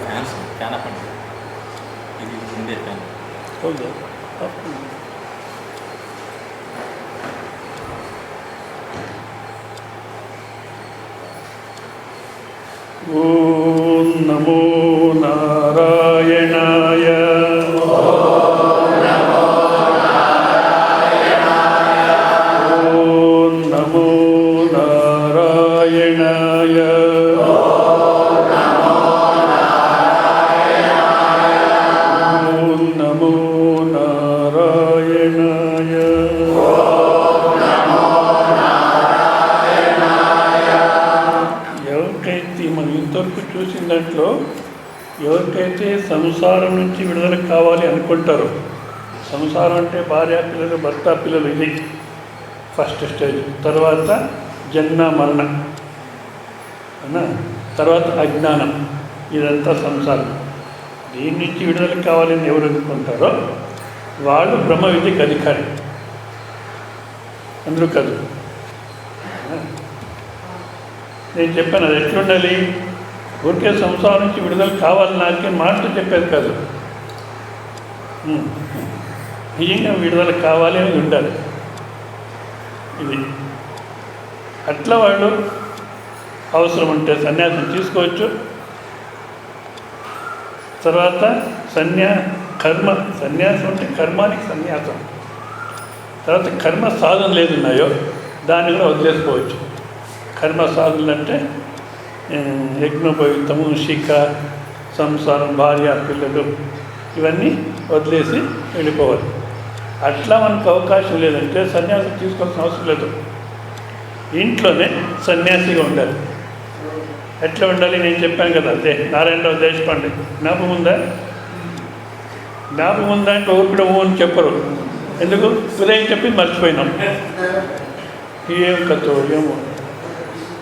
Fans fan అప్పండి ఇది ఉండే fan ಹೌದು ಓಂ ನಮೋ ನಾರಾಯಣಾಯ ಓಂ ನಮೋ ನಾರಾಯಣಾಯ ಓಂ ನಮೋ ನಾರಾಯಣಾಯ ఎవరికైతే మనం ఇంతవరకు చూసిన దాంట్లో ఎవరికైతే సంసారం నుంచి విడుదల కావాలి అనుకుంటారో, సంసారం అంటే భార్య పిల్లలు భర్త పిల్లలు, ఇది ఫస్ట్ స్టేజ్. తర్వాత జన్మ మరణ అన్నా, తర్వాత అజ్ఞానం, ఇదంతా సంసారం. దీని నుంచి విడుదల కావాలని ఎవరు అనుకుంటారో వాళ్ళు బ్రహ్మ విద్యకు అధికారి. అందరూ కాదు. నేను చెప్పాను అది ఎట్లుండాలి, ఊరికే సంసారం నుంచి విడుదల కావాలి నాకే మాటలు చెప్పేది కాదు, నిజంగా విడుదల కావాలి అనేది ఉండాలి. ఇది అట్లా వాళ్ళు అవసరం ఉంటే సన్యాసం తీసుకోవచ్చు. తర్వాత కర్మ సన్యాసం అంటే కర్మానికి సన్యాసం. తర్వాత కర్మ సాధన లేదున్నాయో దాన్ని కూడా వదిలేసుకోవచ్చు. కర్మ సాధనలు అంటే యజ్ఞోపయుక్తము, శిఖ, సంసారం, భార్య పిల్లలు, ఇవన్నీ వదిలేసి వెళ్ళిపోవాలి. అట్లా మనకు అవకాశం లేదంటే సన్యాసం తీసుకోవాల్సిన అవసరం లేదు. ఇంట్లోనే సన్యాసిగా ఉండాలి. ఎట్లా ఉండాలి నేను చెప్పాను కదా, అదే నారాయణరావు దేశపాండే. జ్ఞాపకం ఉందా అంటే ఊరు కూడా అని చెప్పరు. ఎందుకు? ఉదయం చెప్పి మర్చిపోయినాం. ఏం కథో ఏమో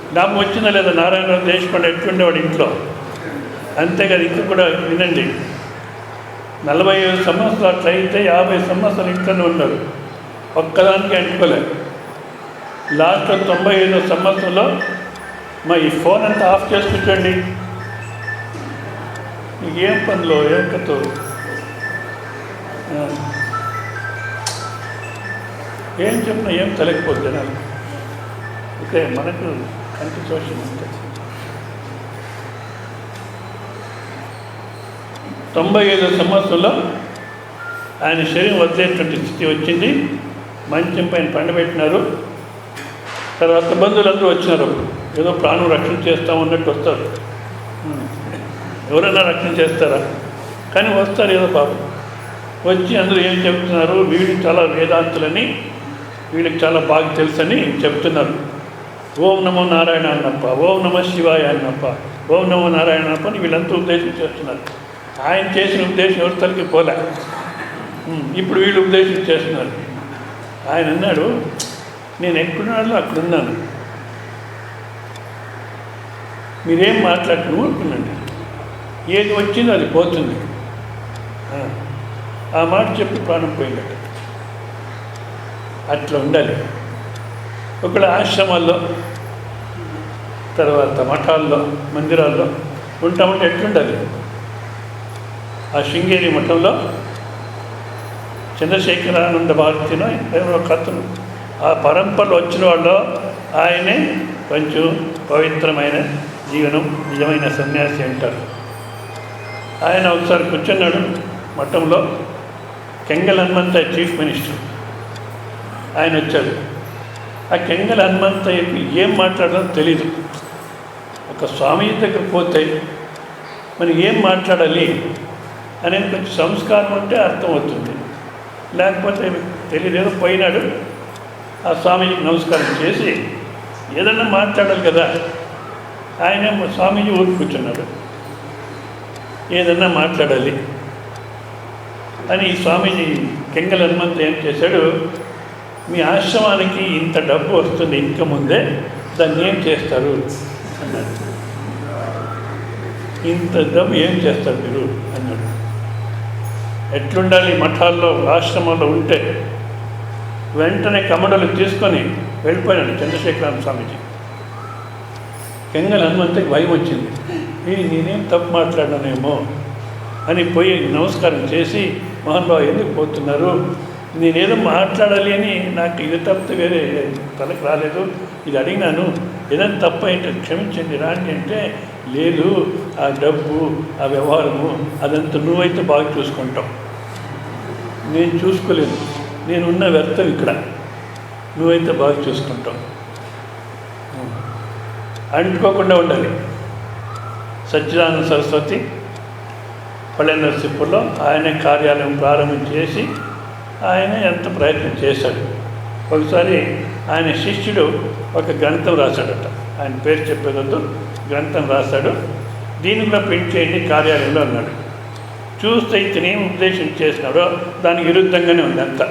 జ్ఞాపకం వచ్చిందా లేదా? నారాయణరావు దేశపాండే ఎట్లుండేవాడు ఇంట్లో. అంతేకాదు ఇంకా కూడా వినండి, 45 సంవత్సరాలు అట్లా అయితే 50 సంవత్సరాలు ఇంట్లోనే ఉన్నారు, ఒక్కదానికి అంటుకోలేదు. లాస్ట్లో 95వ సంవత్సరంలో మా ఈ ఫోన్ అంతా ఆఫ్ చేసి కూర్చోండి, ఏం పనిలో ఏం కథో ఏం చెప్పినా ఏం తెలియకపోతే జనాలు. ఓకే, మనకు కంటి సోషల్ ఉంటుంది. 95వ సంవత్సరంలో ఆయన శరీరం వదిలేటువంటి స్థితి వచ్చింది. మంచం పైన పండబెట్టినారు. తర్వాత బంధువులందరూ వచ్చినారు. ఏదో ప్రాణం రక్షణ చేస్తామన్నట్టు వస్తారు. ఎవరైనా రక్షణ చేస్తారా? కానీ వస్తారు ఏదో పాపం. వచ్చి అందరూ ఏం చెప్తున్నారు, వీళ్ళు చాలా వేదాంతులని, వీళ్ళకి చాలా బాగా తెలుసని చెప్తున్నారు. ఓం నమో నారాయణ అన్నప్ప, ఓం నమ శివాయ అన్నప్ప, ఓం నమో నారాయణ అన్నప్ప అని వీళ్ళంతా ఉపదేశం చేస్తున్నారు. ఆయన చేసిన ఉపదేశం ఎవరి తలకి పోలే. ఇప్పుడు వీళ్ళు ఉపదేశం చేస్తున్నారు. ఆయన అన్నాడు, నేను ఎక్కడున్నాడో అక్కడున్నాను, మీరేం మాట్లాడుతూ ఊరుకున్నాండి, ఏది వచ్చిందో అది పోతుంది. ఆ మాట చెప్పి ప్రాణం పోయిందట. అట్లా ఉండాలి. ఒకళ్ళ ఆశ్రమాల్లో, తర్వాత మఠాల్లో, మందిరాల్లో ఉంటామంటే ఎట్లుండాలి. ఆ శృంగేరి మఠంలో చంద్రశేఖరానంద భారతిలో ఒక కథను, ఆ పరంపరలో వచ్చిన వాళ్ళు ఆయనే కొంచెం పవిత్రమైన జీవనం, నిజమైన సన్యాసి అంటారు. ఆయన ఒకసారి కూర్చున్నాడు మఠంలో. కెంగల్ హనుమంతయ్య చీఫ్ మినిస్టర్ ఆయన వచ్చాడు. ఆ కెంగల్ హనుమంతయ్యకి ఏం మాట్లాడాలో తెలీదు. ఒక స్వామి దగ్గర పోతే మనం ఏం మాట్లాడాలి అనేది కొంచెం సంస్కారం ఉంటే అర్థమవుతుంది, లేకపోతే తెలియదు. ఏదో పోయినాడు, ఆ స్వామీజీకి నమస్కారం చేసి ఏదన్నా మాట్లాడాలి కదా. ఆయన స్వామీజీ ఊరికి కూర్చున్నాడు, ఏదన్నా మాట్లాడాలి అని. ఈ స్వామీజీ కెంగల్ హనుమంత్ ఏం చేశాడు, మీ ఆశ్రమానికి ఇంత డబ్బు వస్తుంది ఇంకా ముందే, దాన్ని ఏం చేస్తారు అన్నాడు. ఇంత డబ్బు ఏం చేస్తారు మీరు అన్నాడు. ఎట్లుండాలి మఠాల్లో, ఆశ్రమాల్లో ఉంటే వెంటనే కమండలు తీసుకొని వెళ్ళిపోయాడు చంద్రశేఖరానంద స్వామీజీ. కెంగల్ హనుమంతుడికి భయం వచ్చింది. నేనేం తప్పు మాట్లాడినానేమో అని పోయి నమస్కారం చేసి, మోహన్ బాబు ఎందుకు పోతున్నారు, నేనేదో మాట్లాడాలి అని నాకు ఇది తప్పితే వేరే తలకు రాలేదు, ఇది అడిగినాను, ఏదైనా తప్పు అయితే క్షమించండి రాండి అంటే, లేదు ఆ డబ్బు ఆ వ్యవహారము అదంతా నువ్వైతే బాగా చూసుకుంటావు, నేను చూసుకోలేదు, నేనున్న వ్యర్థం ఇక్కడ, నువ్వైతే బాగా చూసుకుంటావు, అంటుకోకుండా ఉండాలి. సచ్చిదానంద సరస్వతి పల్లెనరసీపురంలో ఆయన కార్యాలయం ప్రారంభం చేసి ఆయన ఎంత ప్రయత్నం చేశాడు. ఒకసారి ఆయన శిష్యుడు ఒక గ్రంథం రాశాడట, ఆయన పేరు చెప్పేదొద్దు, గ్రంథం రాశాడు, దీన్ని కూడా ప్రింట్ చేయండి కార్యాలయంలో అన్నాడు. చూస్తే ఇతను ఏం ఉద్దేశం చేసినాడో దానికి విరుద్ధంగానే ఉంది అంతా.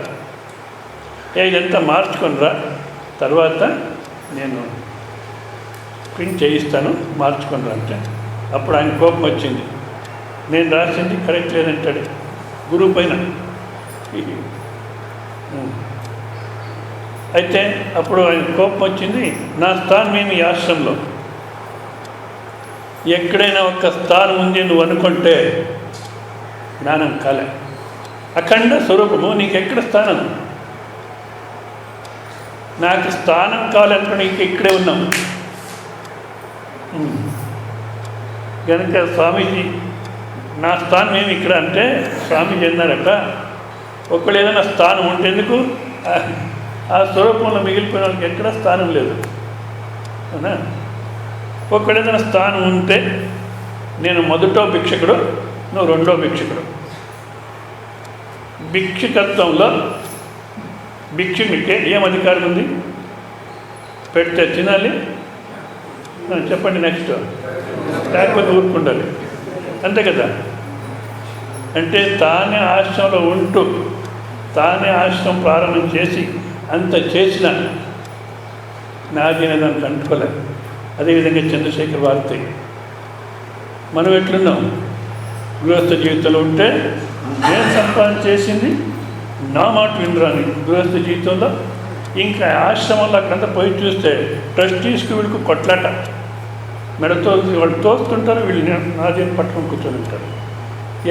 ఇదంతా మార్చుకొనిరా, తర్వాత నేను ప్రింట్ చేయిస్తాను, మార్చుకొనిరా అంటే, అప్పుడు ఆయన కోపం వచ్చింది. నేను రాసింది కరెక్ట్ లేదంటాడు గురువు పైన. అయితే అప్పుడు ఆయన కోపం వచ్చింది. నా స్థానం ఏమి ఈ ఆశ్రమంలో, ఎక్కడైనా ఒక స్థానం ఉంది నువ్వు అనుకుంటే జ్ఞానం కాలే. అఖండ స్వరూపము, నీకు ఎక్కడ స్థానం? నాకు స్థానం కావాలనుకుని నీకు ఇక్కడే ఉన్నాం కనుక స్వామీజీ నా స్థానం ఏమి ఇక్కడ అంటే, స్వామీజీ అన్నారట, ఒకళ్ళు ఏదైనా స్థానం ఉంటే ఎందుకు, ఆ స్వరూపంలో మిగిలిపోయిన వాళ్ళకి ఎక్కడ స్థానం లేదు అవునా. ఒకళ్ళు ఏదైనా స్థానం ఉంటే నేను మొదటో భిక్షకుడు, నువ్వు రెండో భిక్షకుడు. భిక్షకత్వంలో భిక్షునికే ఏం అధికారం ఉంది? పెడితే తినాలి, చెప్పండి నెక్స్ట్, లేకపోతే ఊరుకుండాలి, అంతే కదా. అంటే తానే ఆశ్రమంలో ఉంటూ తానే ఆశ్రమం ప్రారంభం చేసి అంత చేసిన నాది దానికి అంటుకోలేదు. అదేవిధంగా చంద్రశేఖర్ భారతి, మనం ఎట్లున్నాం? గృహస్థ జీవితంలో ఉంటే నేను సంపాదన చేసింది నా మాట వినరాని గృహస్థ జీవితంలో, ఇంకా ఆశ్రమంలో అక్కడంతా పోయి చూస్తే ట్రస్టీస్కి వీళ్ళకి కొట్లాట, మెడతో వాళ్ళు తోస్తుంటారు, వీళ్ళు నాదేం పట్టుకొని కూర్చొని ఉంటారు.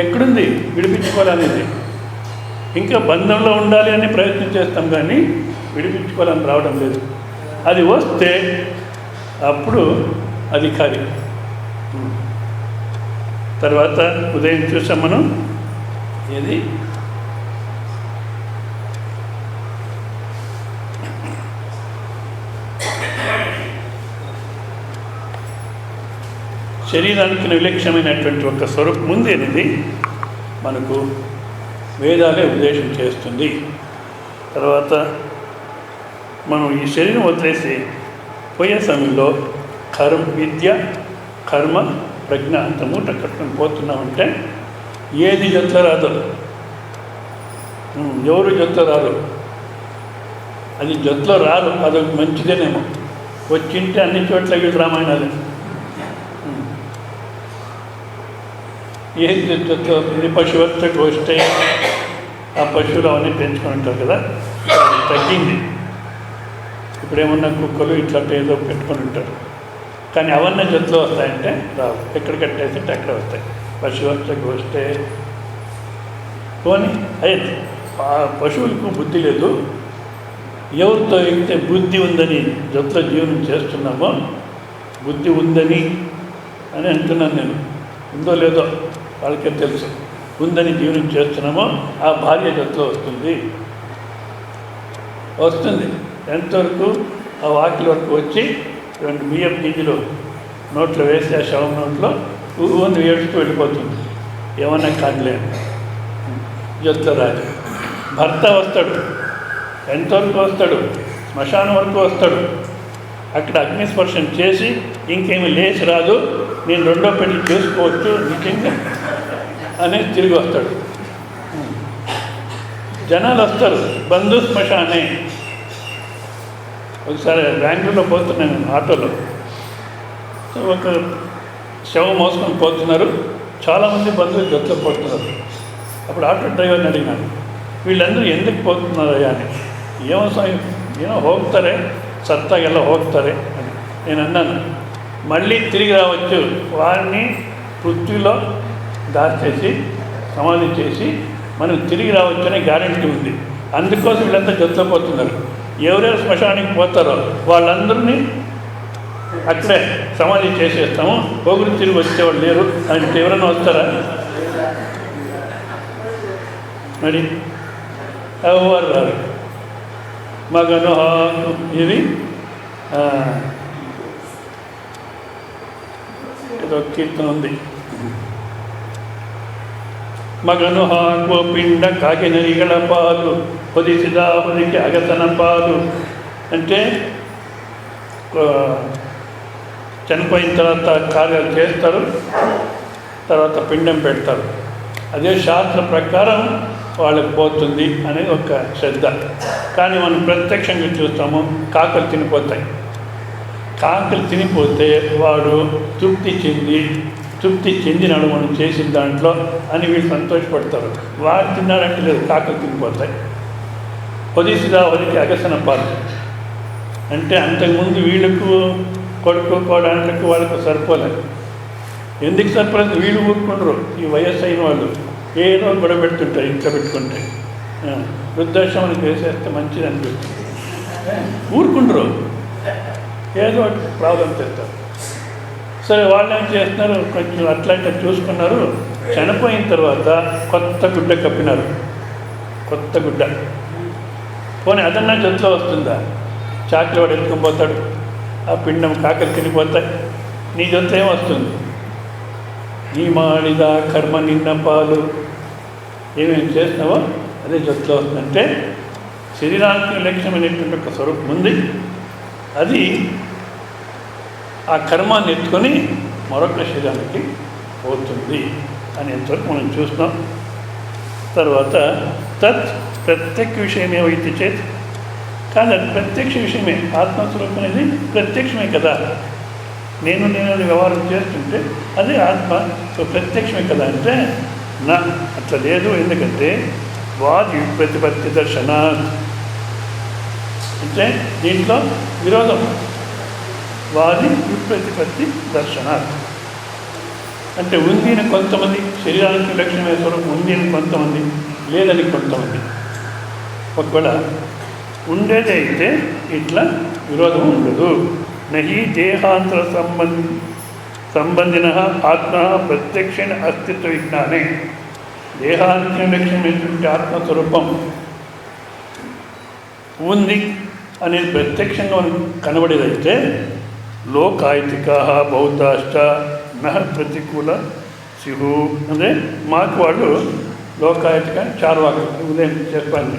ఎక్కడుంది విడిపించుకోవాలనేది? ఇంకా బంధంలో ఉండాలి అని ప్రయత్నం చేస్తాం కానీ విడిపించుకోవాలని రావడం లేదు. అది వస్తే అప్పుడు అధికారి. తర్వాత ఉదయం చూసాం మనం, ఏది శరీరానికి విలక్షణమైనటువంటి ఒక స్వరూపం ఉంది అనేది మనకు వేదాలే ఉపదేశం చేస్తుంది. తర్వాత మనం ఈ శరీరం వదిలేసి పోయే సమయంలో విద్య కర్మ ప్రజ్ఞ అంత మూట కట్టుకొని పోతున్నామంటే ఏది జొత్తులో రాదు, ఎవరు జొత్తులో రాదు, అది జొత్తులో రాదు, అదొక మంచిదేనేమో. వచ్చింటే అన్ని చోట్ల వీళ్ళు రామాయణాలు ఏది జొత్తులో ఇది పశువర్త గోష్ఠే, ఆ పశువులు అవన్నీ పెంచుకొని ఉంటారు కదా, అది తగ్గింది. ఇప్పుడేమన్నా కుక్కలు ఇట్లాంటి ఏదో పెట్టుకొని ఉంటారు, కానీ అవన్నీ జొత్తులో వస్తాయంటే రావు, ఎక్కడ కట్టేస్తే అక్కడ వస్తాయి. పశువర్త గోష్ఠే పోనీ అయితే పశువులకు బుద్ధి లేదు, ఎవరితో అయితే బుద్ధి ఉందని జొత్తులో జీవనం చేస్తున్నామో, బుద్ధి ఉందని అని అంటున్నాను నేను, ఉందో లేదో వాళ్ళకే తెలుసు, ఉందని జీవనం చేస్తున్నామో ఆ భార్య జొత్తులో వస్తుంది. ఎంతవరకు? ఆ వాకిలి వరకు వచ్చి 2 బియ్యం గింజలు నోట్లో వేసి ఆ శవం నోట్లో ఊహను ఏడుస్తూ వెళ్ళిపోతుంది. ఏమన్నా కాదులే, జొత్తులో రాజు. భర్త వస్తాడు, ఎంతవరకు వస్తాడు? శ్మశానం వరకు వస్తాడు. అక్కడ అగ్నిస్పర్శం చేసి ఇంకేమి లేచి రాదు, నేను రెండో పెళ్లి చేసుకోవచ్చు నిజంగా అనేది తిరిగి వస్తాడు. జనాలు వస్తారు, బంధు శ్మశానే. ఒకసారి బెంగళూరులో పోతున్నాను ఆటోలో, ఒక శవం మోసుకొని పోతున్నారు, చాలామంది బంధువులు జొత్తులో పోతున్నారు. అప్పుడు ఆటో డ్రైవర్ని అడిగినాను, వీళ్ళందరూ ఎందుకు పోతున్నారయ్యా అని. ఏమో ಹೋಗ್ತಾರೆ, ಸತ್ತಾಗೆಲ್ಲ ಹೋಗ್ತಾರೆ అని నేను అన్నాను. మళ్ళీ తిరిగి రావచ్చు. వారిని పృథ్వీలో దాచేసి సమాధి చేసి మనం తిరిగి రావచ్చు అనే గ్యారెంటీ ఉంది. అందుకోసం వీళ్ళంతా జొత్తపోతున్నారు. ఎవరెవరు శ్మశానానికి పోతారో వాళ్ళందరినీ అక్కడే సమాధి చేసేస్తాము, పొగురు తిరిగి వచ్చేవాళ్ళు లేరు అంటే ఎవరైనా వస్తారా? మరి ఎవరు రారు. మగను ఇది ఏదో కీర్తన ఉంది. ಮಗನು ಹಾಕುವ పిండ కాకినరిಗಳ పాలు పొదిసిదా పొదికి అగతన పాలు అంటే చనిపోయిన తర్వాత కార్యాలు చేస్తారు, తర్వాత పిండం పెడతారు. అదే శాస్త్ర ప్రకారం వాళ్ళకి పోతుంది అనేది ఒక శ్రద్ధ. కానీ మనం ప్రత్యక్షంగా చూస్తాము, కాకలు తినిపోతాయి. కాకలు తినిపోతే వాడు తృప్తి చెందినాడు మనం చేసిన దాంట్లో అని వీళ్ళు సంతోషపడతారు. వాడు తిన్నారంటే లేదు, కాకలు తినిపోతాయి. పొదిసిదా వదికి అగసన పాలు అంటే అంతకుముందు వీళ్ళకు కొడుకు కోడళ్ళకు వాళ్ళకు సరిపోలేదు. ఎందుకు సరిపోలేదు? వీళ్ళు ఊరుకుంటారు. ఈ వయస్సు అయిన వాళ్ళు ఏదో గొడవ పెడుతుంటారు, ఇంట్లో పెట్టుకుంటే వృద్ధాశ్రమానికి వేసేస్తే మంచిది అనిపిస్తుంది. ఊరుకుంటారు, ఏదో ప్రాబ్లం తెస్తారు. సరే, వాళ్ళు ఏం చేస్తున్నారు, కొంచెం అట్లా చూసుకున్నారు. చనిపోయిన తర్వాత కొత్త గుడ్డ కప్పినారు. కొత్త గుడ్డ పోనీ అదన్నా జొత్తులో వస్తుందా? చాకలి వాడు ఎత్తుకొని పోతాడు, ఆ పిండం కాకలు తినిపోతాయి. నీ జొత్తు ఏమొస్తుంది? నీ మాడిదా కర్మ నిన్న పాలు, ఏమేమి చేస్తున్నావో అదే జొత్తులో వస్తుందంటే శరీరానికి లక్ష్యమైనటువంటి ఒక స్వరూపం ఉంది. అది ఆ కర్మాన్ని ఎత్తుకొని మరొక శరీరానికి పోతుంది అనేంతవరకు మనం చూస్తున్నాం. తర్వాత తత్ ప్రత్యక్ష విషయమే అయితే చేత్ కాదు, అది ప్రత్యక్ష విషయమే. ఆత్మస్వరూపం అనేది ప్రత్యక్షమే కదా. నేను వ్యవహారం చేస్తుంటే అదే ఆత్మ ప్రత్యక్షమే కదా అంటే నా అట్లా లేదు. ఎందుకంటే వాది ప్రతిపత్తి దర్శన అంటే దీంట్లో విరోధం. వాది విప్రతిపత్తి దర్శన అంటే ఉంది అని కొంతమంది, శరీరానికి లక్ష్యమైన స్వరూపం ఉంది అని కొంతమంది, లేదని కొంతమంది. ఒకవేళ ఉండేది అయితే ఇట్లా విరోధం ఉండదు. నహి దేహాంతర సంబంధిన ఆత్మ ప్రత్యక్షణ అస్తిత్వ విజ్ఞానే. దేహానికి లక్ష్యమైనటువంటి ఆత్మస్వరూపం ఉంది అనేది ప్రత్యక్షంగా మనకు కనబడేదైతే లోకాయతికా బౌద్ధాష్ట నహ ప్రతికూల శివు అంటే మాకు వాళ్ళు లోకాయతిక చార్వాకులు ఉదయం చెప్పాను.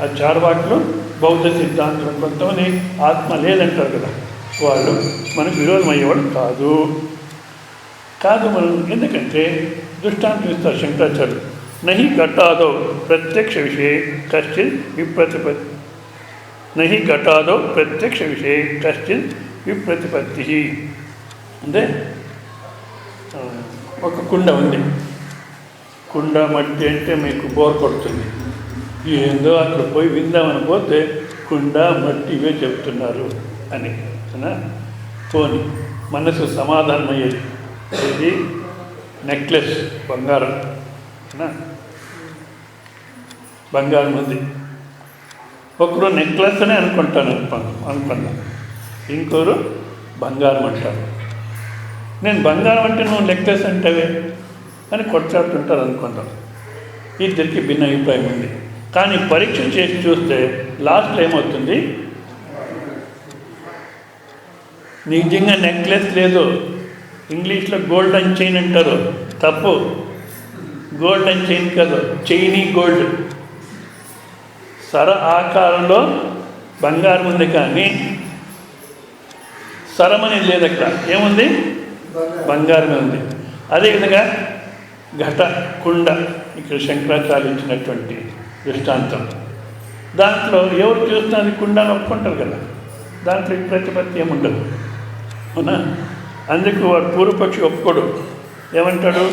ఆ చార్వాకులు బౌద్ధ సిద్ధాంతం కొంతమంది ఆత్మ లేదంటారు కదా, వాళ్ళు మనకు విరోధం అయ్యేవాడు కాదు మనం. ఎందుకంటే దృష్టాంతం ఇస్తారు శంకరాచార్యులు. నహి ఘటాదో ప్రత్యక్ష విషయ కశ్చిత్ విప్రతిపత్తి, నహి ఘటాదో ప్రత్యక్ష విషయ కశ్చిత్ విప్రతిపత్తి. అంటే ఒక కుండ ఉంది, కుండ మట్టి అంటే మీకు బోర్ కొడుతుంది. ఏందో అక్కడ పోయి విందామని పోతే కుండ మట్టి ఇవే చెప్తున్నారు అని పోని మనసు సమాధానం అయ్యేది. ఇది నెక్లెస్ బంగారం ఉంది. ఒకరు నెక్లెస్ అని అనుకున్నాను, ఇంకోరు బంగారం అంటారు. నేను బంగారం అంటే నువ్వు నెక్లెస్ అంటావే అని కొట్లాడుతుంటారు అనుకుంటాం. ఇద్దరికి భిన్న అభిప్రాయం ఉంది. కానీ పరీక్ష చేసి చూస్తే లాస్ట్లో ఏమవుతుంది, నిజంగా నెక్లెస్ లేదు. ఇంగ్లీష్లో గోల్డెన్ చైన్ అంటారు, తప్పు. గోల్డెన్ చైన్ కాదు, చైనీ గోల్డ్. సర ఆకారంలో బంగారం ఉంది కానీ సరమని లేదు. అక్కడ ఏముంది? బంగారమే ఉంది. అదేవిధంగా ఘట కుండ ఇక్కడ శంకరాచార్య ఇచ్చినటువంటి దృష్టాంతం. దాంట్లో ఎవరు చూస్తున్నది కుండని ఒప్పుకుంటారు కదా, దాంట్లో ప్రతిపత్తి ఏముండదు, అవునా? అందుకు వాడు పూర్వపక్షి ఒప్పుకోడు. ఏమంటాడు?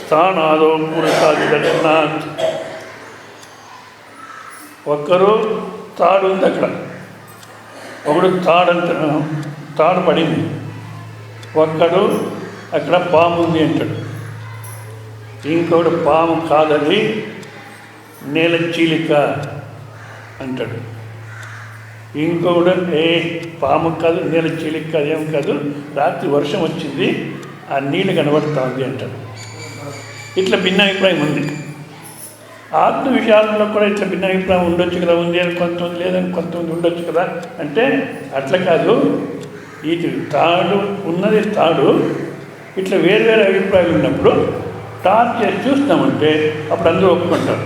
స్థానాదో పురుషాది దర్శనాత్. ఒక్కరు తాడు ఉంది అక్కడ, ఒకడు తాడు పడింది. ఒక్కడు అక్కడ పాము ఉంది అంటాడు, ఇంకొకడు పాము కాదది నేల చీలిక అంటాడు, ఇంకొకడు పాము కాదు నేల చీలిక కాదు ఏం కాదు రాత్రి వర్షం వచ్చింది ఆ నీళ్ళు కనబడుతూ ఉంది అంటాడు. ఇట్లా భిన్నాభిప్రాయం ఉంది. ఆత్మ విషయాలలో కూడా ఇట్లా భిన్నాభిప్రాయం ఉండొచ్చు కదా, ఉంది అని కొంతమంది లేదని కొంతమంది ఉండొచ్చు కదా అంటే అట్లా కాదు. ఇది తాడు ఉన్నది తాడు, ఇట్లా వేరు వేరే అభిప్రాయాలు ఉన్నప్పుడు టార్చ్ చేసి చూస్తామంటే అప్పుడు అందరూ ఒప్పుకుంటారు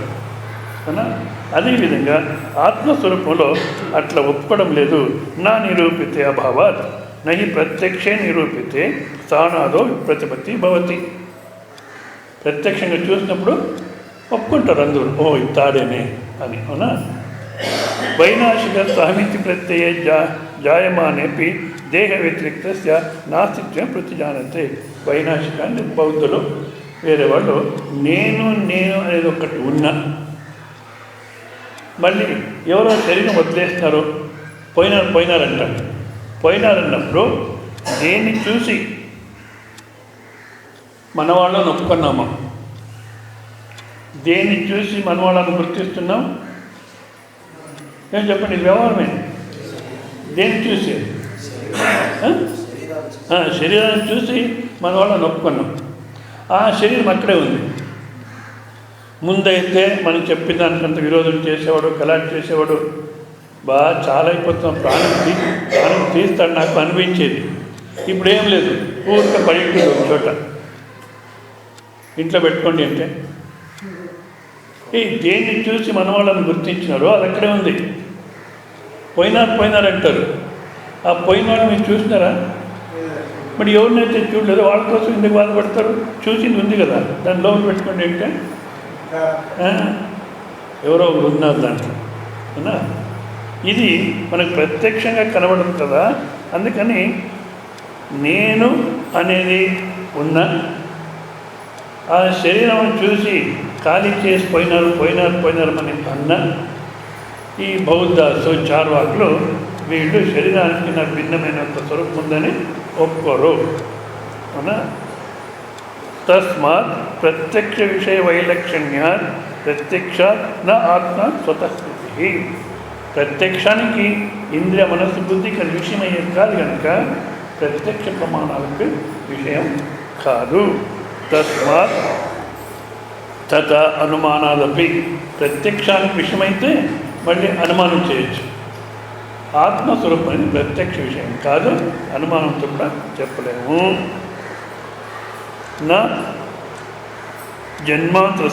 అవునా. అదేవిధంగా ఆత్మస్వరూపంలో అట్లా ఒప్పుకోవడం లేదు. నా నిరూపితే అభావాత్ నహి ప్రత్యక్షే నిరూపితే స్థానాదో ప్రతిపత్తి భవతి. ప్రత్యక్షంగా చూసినప్పుడు ఒప్పుకుంటారు అందరూ, ఓ ఇది తాడేనే అని అవునా. వైనాశిక సాహిత్య ప్రత్యయ జాయమానేపి దేహ వ్యతిరిక్త నాస్తిత్వం ప్రతిజానతే. వైనాశిక అంటే బౌద్ధులు వేరే వాళ్ళు నేను అనేది ఒకటి ఉన్నా, మళ్ళీ ఎవరో శరీరం వదిలేస్తున్నారు పోయినారంటారు. పోయినారన్నప్పుడు దేన్ని చూసి మన వాళ్ళని ఒప్పుకున్నాము, దేన్ని చూసి మన వాళ్ళని గుర్తిస్తున్నాం ఏం చెప్పండి, ఇది వ్యవహారమే. దేన్ని చూసి శరీరాన్ని చూసి మన వాళ్ళని ఒప్పుకున్నాం. ఆ శరీరం అక్కడే ఉంది. ముందైతే మనం చెప్పిన దానికంత విరోధం చేసేవాడు, గలాట్ చేసేవాడు, బాగా చాలా అయిపోతున్నాం, ప్రాణం తీస్తాడు నాకు అనిపించేది. ఇప్పుడు ఏం లేదు, ఊరికే పడి ఒక చోట ఇంట్లో పెట్టుకోండి అంటే ఈ దేన్ని చూసి మన వాళ్ళని గుర్తించినారో అది అక్కడే ఉంది. పోయినారంటారు. ఆ పోయిన వాళ్ళు మీరు చూసినారా? మరి ఎవరినైతే చూడలేదు వాళ్ళ కోసం ఎందుకు బాధపడతారు? చూసింది ఉంది కదా, దాని లోపల పెట్టుకోండి అంటే ఎవరో ఒకరు ఉన్నారు దాంట్లో అవునా. ఇది మనకు ప్రత్యక్షంగా కనబడదు కదా. అందుకని నేను అనేది ఉన్న ఆ శరీరం చూసి ఖాళీ చేసి పోయినారు అని అన్న ఈ బౌద్ధ చార్వాకులు వీళ్ళు శరీరానికి నా భిన్నమైన ఒక స్వరూపం ఉందని ఒప్పుకోరు అవునా. తస్మాత్ ప్రత్యక్ష విషయ వైలక్షణ్యాత్ ప్రత్యక్షాత్ నా ఆత్మ స్వతస్థితి. ప్రత్యక్షానికి ఇంద్రియ మనస్సు బుద్ధికి అది విషయమయ్యేది కాదు కనుక ప్రత్యక్ష ప్రమాణాలకు విషయం కాదు. తస్మాత్ తత అనుమానాలపై ప్రత్యక్షానికి విషయమైతే మళ్ళీ అనుమానం చేయొచ్చు. ఆత్మస్వరూపం అనేది ప్రత్యక్ష విషయం కాదు, అనుమానంతో కూడా చెప్పలేము. నా జన్మాంతర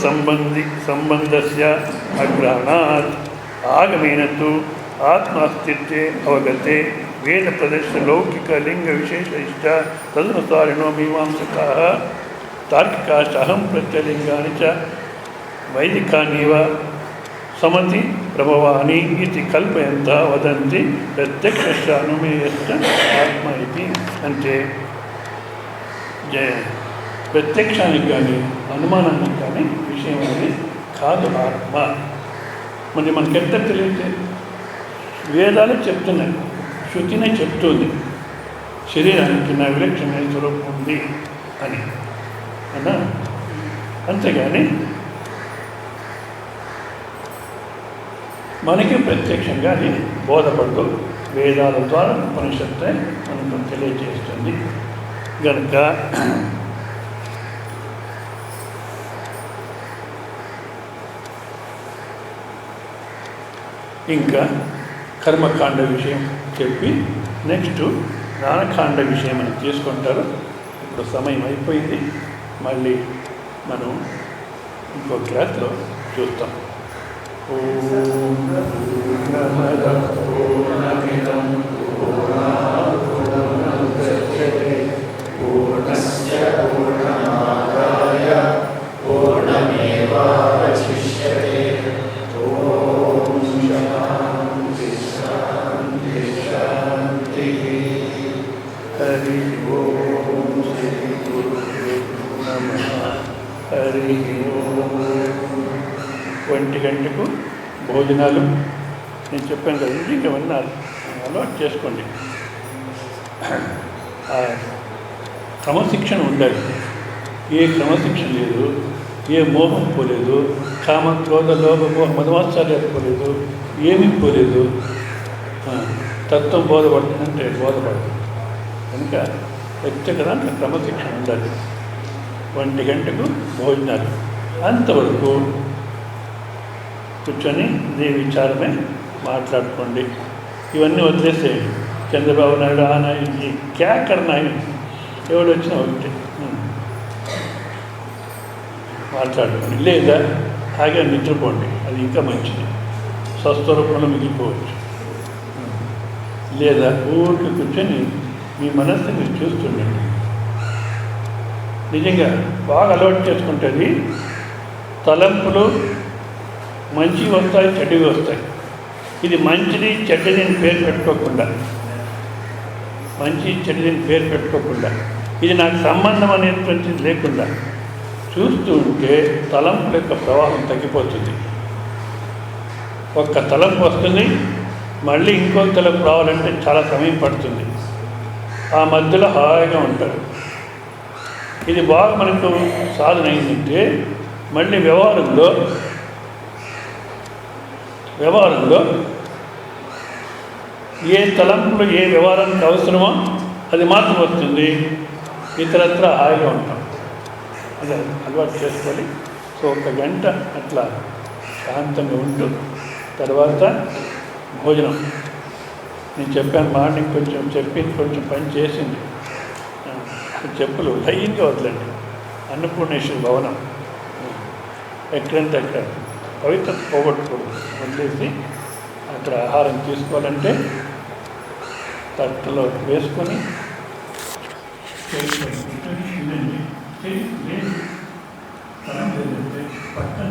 సంబంధస్య అగ్రహణాత్ ఆగమేనతు ఆత్మాస్తిత్వే అవగతే వేద ప్రదర్శన లౌకిక లింగ విశేష ఇష్ట తదనుసారిణో మీమాంసకాః తార్కికాశ్చ అహం ప్రత్యలింగాని చ వైదికానివ సమతి ప్రభవాని ఇది కల్పయంత వదంతి ప్రత్యక్ష అనుమేయశ్చ ఆత్మ ఇది. అంటే ప్రత్యక్షానికి కానీ అనుమానానికి కానీ విషయం అనేది కాదు ఆత్మ. మరి మనకెంత తెలియతే వేదాలు చెప్తున్నాయి, శృతినే చెప్తుంది శరీరానికి నా విలక్షణమైన స్వరూపం ఉంది అని అన్నా. అంతేగాని మనకి ప్రత్యక్షంగా అది బోధపడుతూ వేదాల ద్వారా ఉపనిషత్తే మనకు తెలియజేస్తుంది కనుక ఇంకా కర్మకాండ విషయం చెప్పి నెక్స్ట్ జ్ఞానకాండ విషయం అని తీసుకుంటారు. ఇప్పుడు సమయం అయిపోయింది, మళ్ళీ మనం ఇంకో క్లాస్లో చూస్తాం. ఓం పూర్ణమద పూర్ణమిదం పూర్ణాత్ పూర్ణముదచ్యతే పూర్ణస్య పూర్ణమాదాయ పూర్ణమేవావశిష్యతే. ఓం శాంతి శాంతి శాంతి. హరి ఓం శ్రీ గురుభ్యో నమః. హరి ఓం. 1 గంటకు భోజనాలు నేను చెప్పాను కదా, ఇంటికి ఇవన్నీ అలవాటు చేసుకోండి. క్రమశిక్షణ ఉండాలి. ఏ క్రమశిక్షణ లేదు, ఏ మోహం పోలేదు, కామ క్రోధ లోభ మోహ మదమాత్సర్యాలు పోలేదు, ఏమీ పోలేదు. తత్వం బోధపడుతుందంటే బోధపడదు. కనుక వ్యక్తిగత క్రమశిక్షణ ఉండాలి. 1 గంటకు భోజనాలు, అంతవరకు కూర్చొని నీ విచారమే మాట్లాడుకోండి. ఇవన్నీ వదిలేసేయండి. చంద్రబాబు నాయుడు ఆ నాయుడు ఈ క్యాకర్ నాయుడు ఎవడు వచ్చినా ఒకటి మాట్లాడుకోండి. లేదా హాయిగా నిద్రపోండి, అది ఇంకా మంచిది. స్వస్వరూపంలో మిగిలిపోవచ్చు. లేదా ఊరికి కూర్చొని మీ మనస్సుని మీరు చూస్తుండండి. నిజంగా బాగా అలవాటు చేసుకుంటుంది. తలంపులు మంచివి వస్తాయి, చెడ్డవి వస్తాయి. ఇది మంచిది చెడ్డది అని పేరు పెట్టుకోకుండా, మంచి చెడ్డది అని పేరు పెట్టుకోకుండా, ఇది నాకు సంబంధం అనేటువంటిది లేకుండా చూస్తూ ఉంటే తలంపుల యొక్క ప్రవాహం తగ్గిపోతుంది. ఒక్క తలంపు వస్తుంది, మళ్ళీ ఇంకొక తలంపు రావాలంటే చాలా సమయం పడుతుంది. ఆ మధ్యలో హాయిగా ఉంటారు. ఇది బాగా మనకు సాధన అయిందంటే మళ్ళీ వ్యవహారంలో ఏ తలంపులు ఏ వ్యవహారానికి అవసరమో అది మాత్రం వస్తుంది. ఇతరత్ర హాయిగా ఉంటాం. అది అలవాటు చేసుకోవాలి. సో 1 గంట అట్లా శాంతంగా ఉంటూ తర్వాత భోజనం. నేను చెప్పాను మార్నింగ్ కొంచెం చెప్పింది కొంచెం పని చేసింది. చెప్పులు లైన్గా వదలండి. అన్నపూర్ణేశ్వరి భవనం ఎక్కడంటే అక్కడ పవిత్రత పోగొట్టుకోవడం వదిలేసి అక్కడ ఆహారం తీసుకోవాలంటే తట్టలో వేసుకొని పక్కన